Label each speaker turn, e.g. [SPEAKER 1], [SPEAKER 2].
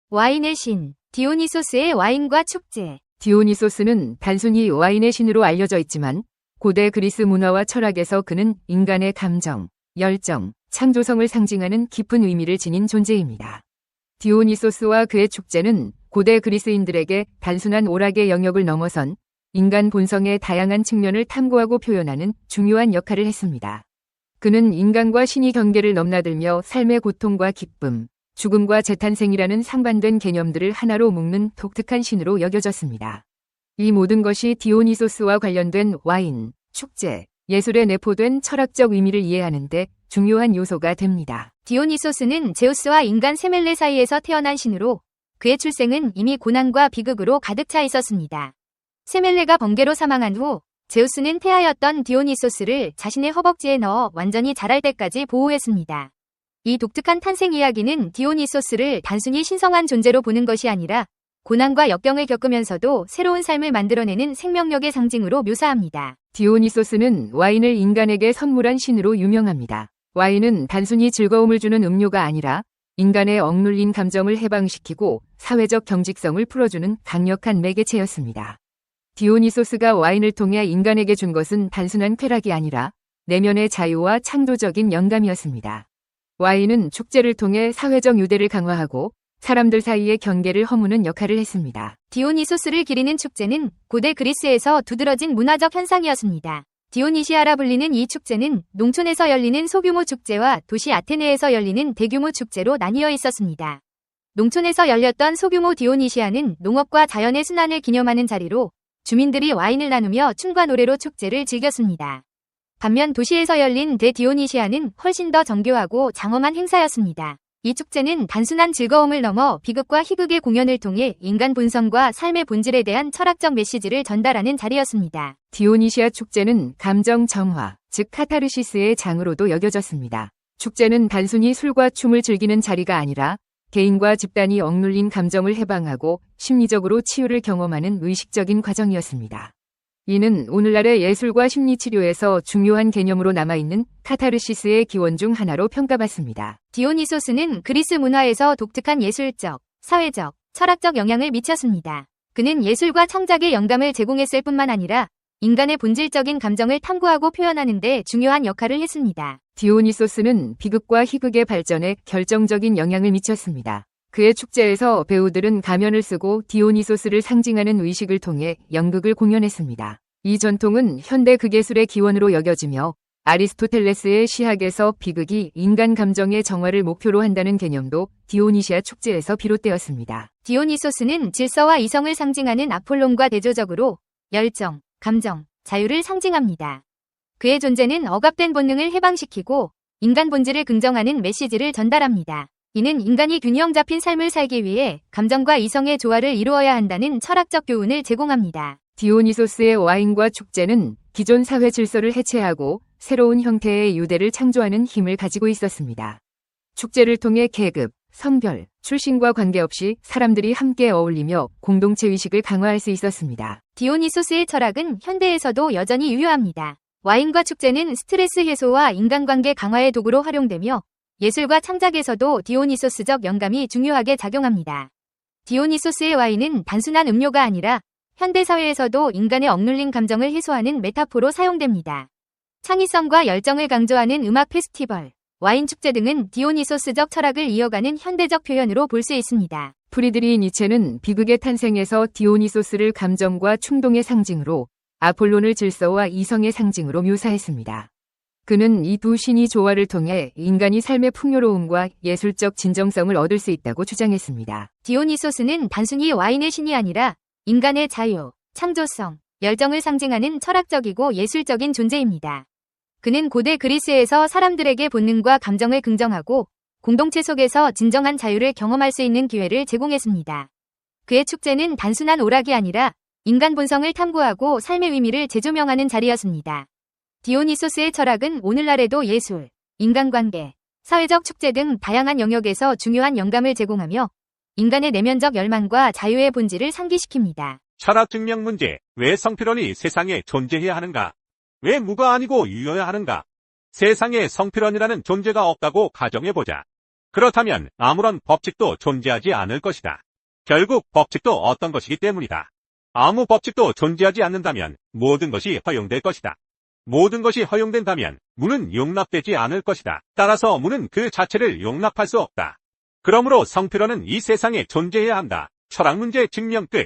[SPEAKER 1] 와인의 신, 디오니소스의 와인과 축제.
[SPEAKER 2] 디오니소스는 단순히 와인의 신으로 알려져 있지만 고대 그리스 문화와 철학에서 그는 인간의 감정, 열정, 창조성을 상징하는 깊은 의미를 지닌 존재입니다. 디오니소스와 그의 축제는 고대 그리스인들에게 단순한 오락의 영역을 넘어선 인간 본성의 다양한 측면을 탐구하고 표현하는 중요한 역할을 했습니다. 그는 인간과 신의 경계를 넘나들며 삶의 고통과 기쁨, 죽음과 재탄생이라는 상반된 개념들을 하나로 묶는 독특한 신으로 여겨졌습니다. 이 모든 것이 디오니소스와 관련된 와인, 축제, 예술에 내포된 철학적 의미를 이해하는 데 중요한 요소가 됩니다.
[SPEAKER 1] 디오니소스는 제우스와 인간 세멜레 사이에서 태어난 신으로 그의 출생은 이미 고난과 비극으로 가득 차 있었습니다. 세멜레가 번개로 사망한 후 제우스는 태아였던 디오니소스를 자신의 허벅지에 넣어 완전히 자랄 때까지 보호했습니다. 이 독특한 탄생 이야기는 디오니소스를 단순히 신성한 존재로 보는 것이 아니라 고난과 역경을 겪으면서도 새로운 삶을 만들어내는 생명력의 상징으로 묘사합니다.
[SPEAKER 2] 디오니소스는 와인을 인간에게 선물한 신으로 유명합니다. 와인은 단순히 즐거움을 주는 음료가 아니라 인간의 억눌린 감정을 해방시키고 사회적 경직성을 풀어주는 강력한 매개체였습니다. 디오니소스가 와인을 통해 인간에게 준 것은 단순한 쾌락이 아니라 내면의 자유와 창조적인 영감이었습니다. 와인은 축제를 통해 사회적 유대를 강화하고 사람들 사이의 경계를 허무는 역할을 했습니다.
[SPEAKER 1] 디오니소스를 기리는 축제는 고대 그리스에서 두드러진 문화적 현상이었습니다. 디오니시아라 불리는 이 축제는 농촌에서 열리는 소규모 축제와 도시 아테네에서 열리는 대규모 축제로 나뉘어 있었습니다. 농촌에서 열렸던 소규모 디오니시아는 농업과 자연의 순환을 기념하는 자리로 주민들이 와인을 나누며 춤과 노래로 축제를 즐겼습니다. 반면 도시에서 열린 대디오니시아는 훨씬 더 정교하고 장엄한 행사였습니다. 이 축제는 단순한 즐거움을 넘어 비극과 희극의 공연을 통해 인간 본성과 삶의 본질에 대한 철학적 메시지를 전달하는 자리였습니다.
[SPEAKER 2] 디오니시아 축제는 감정 정화, 즉 카타르시스의 장으로도 여겨졌습니다. 축제는 단순히 술과 춤을 즐기는 자리가 아니라 개인과 집단이 억눌린 감정을 해방하고 심리적으로 치유를 경험하는 의식적인 과정이었습니다. 이는 오늘날의 예술과 심리치료에서 중요한 개념으로 남아있는 카타르시스의 기원 중 하나로 평가받습니다.
[SPEAKER 1] 디오니소스는 그리스 문화에서 독특한 예술적, 사회적, 철학적 영향을 미쳤습니다. 그는 예술과 창작의 영감을 제공했을 뿐만 아니라 인간의 본질적인 감정을 탐구하고 표현하는 데 중요한 역할을 했습니다.
[SPEAKER 2] 디오니소스는 비극과 희극의 발전에 결정적인 영향을 미쳤습니다. 그의 축제에서 배우들은 가면을 쓰고 디오니소스를 상징하는 의식을 통해 연극을 공연했습니다. 이 전통은 현대 극예술의 기원으로 여겨지며 아리스토텔레스의 시학에서 비극이 인간 감정의 정화를 목표로 한다는 개념도 디오니시아 축제에서 비롯되었습니다.
[SPEAKER 1] 디오니소스는 질서와 이성을 상징하는 아폴론과 대조적으로 열정, 감정, 자유를 상징합니다. 그의 존재는 억압된 본능을 해방시키고 인간 본질을 긍정하는 메시지를 전달합니다. 이는 인간이 균형 잡힌 삶을 살기 위해 감정과 이성의 조화를 이루어야 한다는 철학적 교훈을 제공합니다.
[SPEAKER 2] 디오니소스의 와인과 축제는 기존 사회 질서를 해체하고 새로운 형태의 유대를 창조하는 힘을 가지고 있었습니다. 축제를 통해 계급, 성별, 출신과 관계없이 사람들이 함께 어울리며 공동체 의식을 강화할 수 있었습니다.
[SPEAKER 1] 디오니소스의 철학은 현대에서도 여전히 유효합니다. 와인과 축제는 스트레스 해소와 인간관계 강화의 도구로 활용되며 예술과 창작에서도 디오니소스적 영감이 중요하게 작용합니다. 디오니소스의 와인은 단순한 음료가 아니라 현대사회에서도 인간의 억눌린 감정을 해소하는 메타포로 사용됩니다. 창의성과 열정을 강조하는 음악 페스티벌, 와인 축제 등은 디오니소스적 철학을 이어가는 현대적 표현으로 볼 수 있습니다.
[SPEAKER 2] 프리드리히 니체는 비극의 탄생에서 디오니소스를 감정과 충동의 상징으로, 아폴론을 질서와 이성의 상징으로 묘사했습니다. 그는 이 두 신이 조화를 통해 인간이 삶의 풍요로움과 예술적 진정성을 얻을 수 있다고 주장했습니다.
[SPEAKER 1] 디오니소스는 단순히 와인의 신이 아니라 인간의 자유, 창조성, 열정을 상징하는 철학적이고 예술적인 존재입니다. 그는 고대 그리스에서 사람들에게 본능과 감정을 긍정하고 공동체 속에서 진정한 자유를 경험할 수 있는 기회를 제공했습니다. 그의 축제는 단순한 오락이 아니라 인간 본성을 탐구하고 삶의 의미를 재조명하는 자리였습니다. 디오니소스의 철학은 오늘날에도 예술, 인간관계, 사회적 축제 등 다양한 영역에서 중요한 영감을 제공하며 인간의 내면적 열망과 자유의 본질을 상기시킵니다.
[SPEAKER 3] 철학 증명 문제. 왜 성필원이 세상에 존재해야 하는가? 왜 무가 아니고 유여야 하는가? 세상에 성필원이라는 존재가 없다고 가정해보자. 그렇다면 아무런 법칙도 존재하지 않을 것이다. 결국 법칙도 어떤 것이기 때문이다. 아무 법칙도 존재하지 않는다면 모든 것이 허용될 것이다. 모든 것이 허용된다면 무는 용납되지 않을 것이다. 따라서 무는 그 자체를 용납할 수 없다. 그러므로 성필원은 이 세상에 존재해야 한다. 철학 문제 증명 끝.